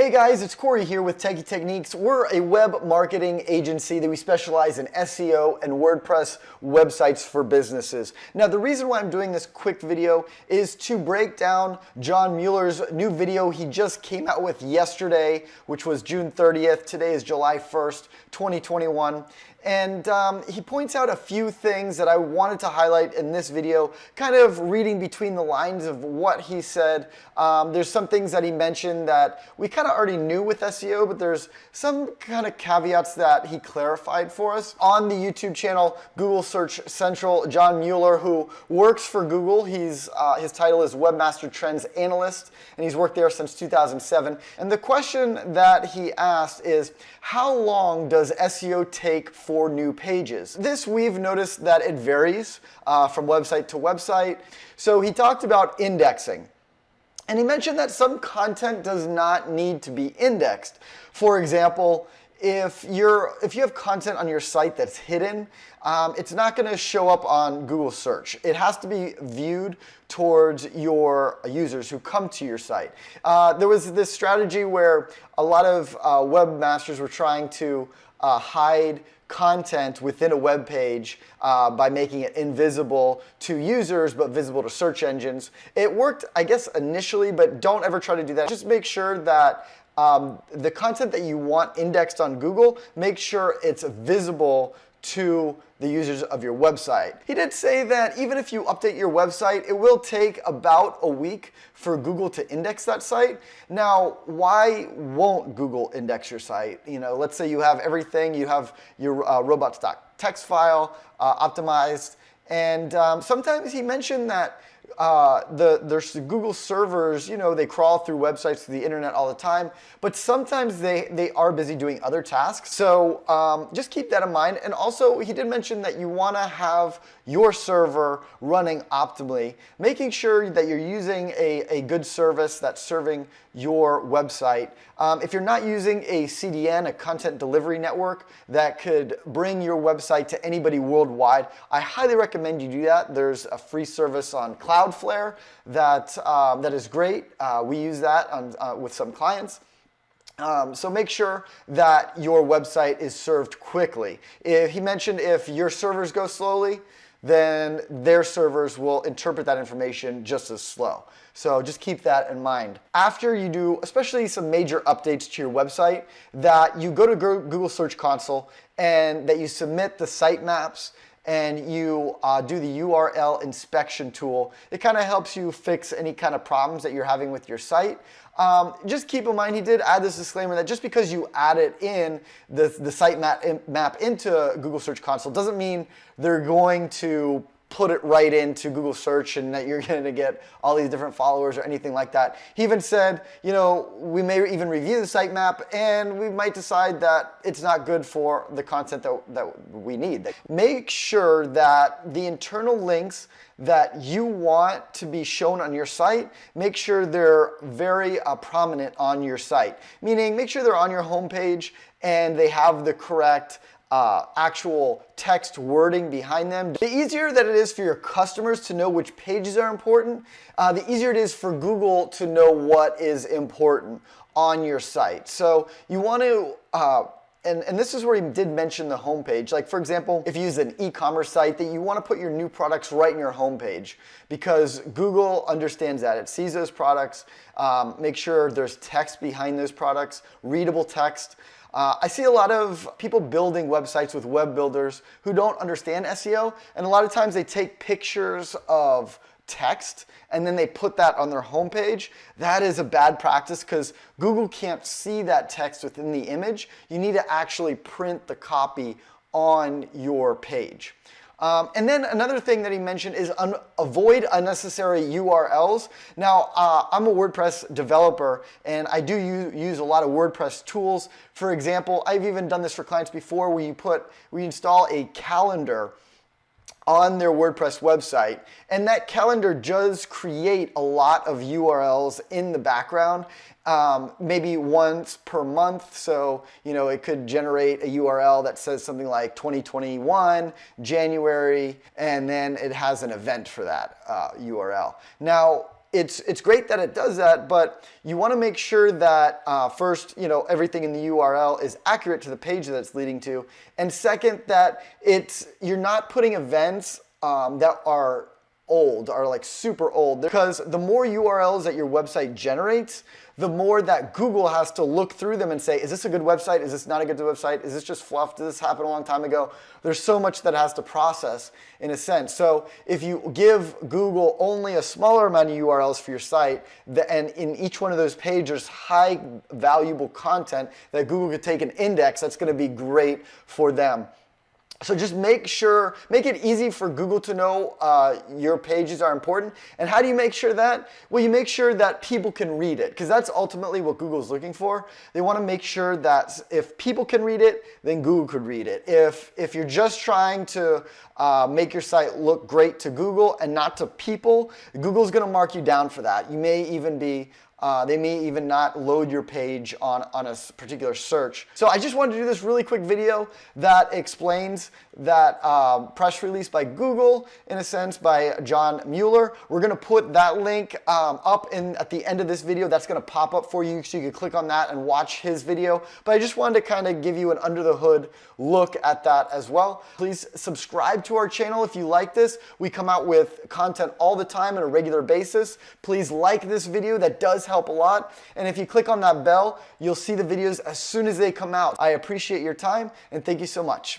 Hey guys, it's Cory here with Techie Techniques. We're a web marketing agency that we specialize in SEO and WordPress websites for businesses. Now, the reason why I'm doing this quick video is to break down John Mueller's new video he just came out with yesterday, which was June 30th. Today is July 1st, 2021. And he points out a few things that I wanted to highlight in this video, kind of reading between the lines of what he said. There's some things that he mentioned that we kind of already knew with SEO, but there's some kind of caveats that he clarified for us. On the YouTube channel, Google Search Central, John Mueller, who works for Google, his title is Webmaster Trends Analyst, and he's worked there since 2007. And the question that he asked is, how long does SEO take for new pages? This, we've noticed that it varies from website to website. So he talked about indexing. And he mentioned that some content does not need to be indexed. For example, if you have content on your site that's hidden, it's not going to show up on Google search. It has to be viewed towards your users who come to your site. There was this strategy where a lot of webmasters were trying to hide content within a web page by making it invisible to users but visible to search engines. It worked, I guess, initially, but don't ever try to do that. Just make sure that the content that you want indexed on Google, make sure it's visible to the users of your website. He did say that even if you update your website, it will take about a week for Google to index that site. Now, why won't Google index your site? You know, let's say you have everything, you have your Robots.txt file optimized, and sometimes he mentioned that there's the Google servers, you know, they crawl through websites, through the internet all the time, but sometimes they are busy doing other tasks. So just keep that in mind. And also, he did mention that you want to have your server running optimally, making sure that you're using a good service that's serving your website. If you're not using a CDN, a content delivery network, that could bring your website to anybody worldwide, I highly recommend you do that. There's a free service on CloudFlare that is great. We use that with some clients. So make sure that your website is served quickly. He mentioned if your servers go slowly, then their servers will interpret that information just as slow. So just keep that in mind. After you do, especially some major updates to your website, that you go to Google Search Console and that you submit the sitemaps and you do the URL inspection tool. It kind of helps you fix any kind of problems that you're having with your site. Just keep in mind, he did add this disclaimer that just because you add it in the sitemap into Google Search Console doesn't mean they're going to put it right into Google search and that you're going to get all these different followers or anything like that. He even said, you know, we may even review the sitemap and we might decide that it's not good for the content that we need. Make sure that the internal links that you want to be shown on your site, make sure they're very prominent on your site. Meaning, make sure they're on your homepage and they have the correct actual text wording behind them. The easier that it is for your customers to know which pages are important, the easier it is for Google to know what is important on your site. So you want to, and this is where he did mention the homepage. Like, for example, if you use an e-commerce site, that you want to put your new products right in your homepage because Google understands that. It sees those products. Make sure there's text behind those products, readable text. I see a lot of people building websites with web builders who don't understand SEO, and a lot of times they take pictures of text and then they put that on their homepage. That is a bad practice because Google can't see that text within the image. You need to actually print the copy on your page. And then another thing that he mentioned is avoid unnecessary URLs. Now, I'm a WordPress developer and I do use a lot of WordPress tools. For example, I've even done this for clients before where we install a calendar on their WordPress website, and that calendar does create a lot of URLs in the background, maybe once per month. So, you know, it could generate a URL that says something like 2021, January, and then it has an event for that URL. Now, it's great that it does that, but you want to make sure that first, everything in the URL is accurate to the page that it's leading to, and second, that you're not putting events that are old, are like super old, because the more URLs that your website generates, the more that Google has to look through them and say, is this a good website? Is this not a good website? Is this just fluff? Did this happen a long time ago? There's so much that has to process in a sense. So if you give Google only a smaller amount of URLs for your site, and in each one of those pages there's high valuable content that Google could take and index, that's going to be great for them. So just make it easy for Google to know your pages are important. And how do you make sure that? Well, you make sure that people can read it, because that's ultimately what Google's looking for. They want to make sure that if people can read it, then Google could read it. If you're just trying to make your site look great to Google and not to people, Google's going to mark you down for that. You may even be they may even not load your page on a particular search. So I just wanted to do this really quick video that explains that press release by Google, in a sense, by John Mueller. We're going to put that link up at the end of this video. That's going to pop up for you, so you can click on that and watch his video. But I just wanted to kind of give you an under the hood look at that as well. Please subscribe to our channel if you like this. We come out with content all the time on a regular basis. Please like this video. That does help a lot. And if you click on that bell, you'll see the videos as soon as they come out. I appreciate your time, and thank you so much.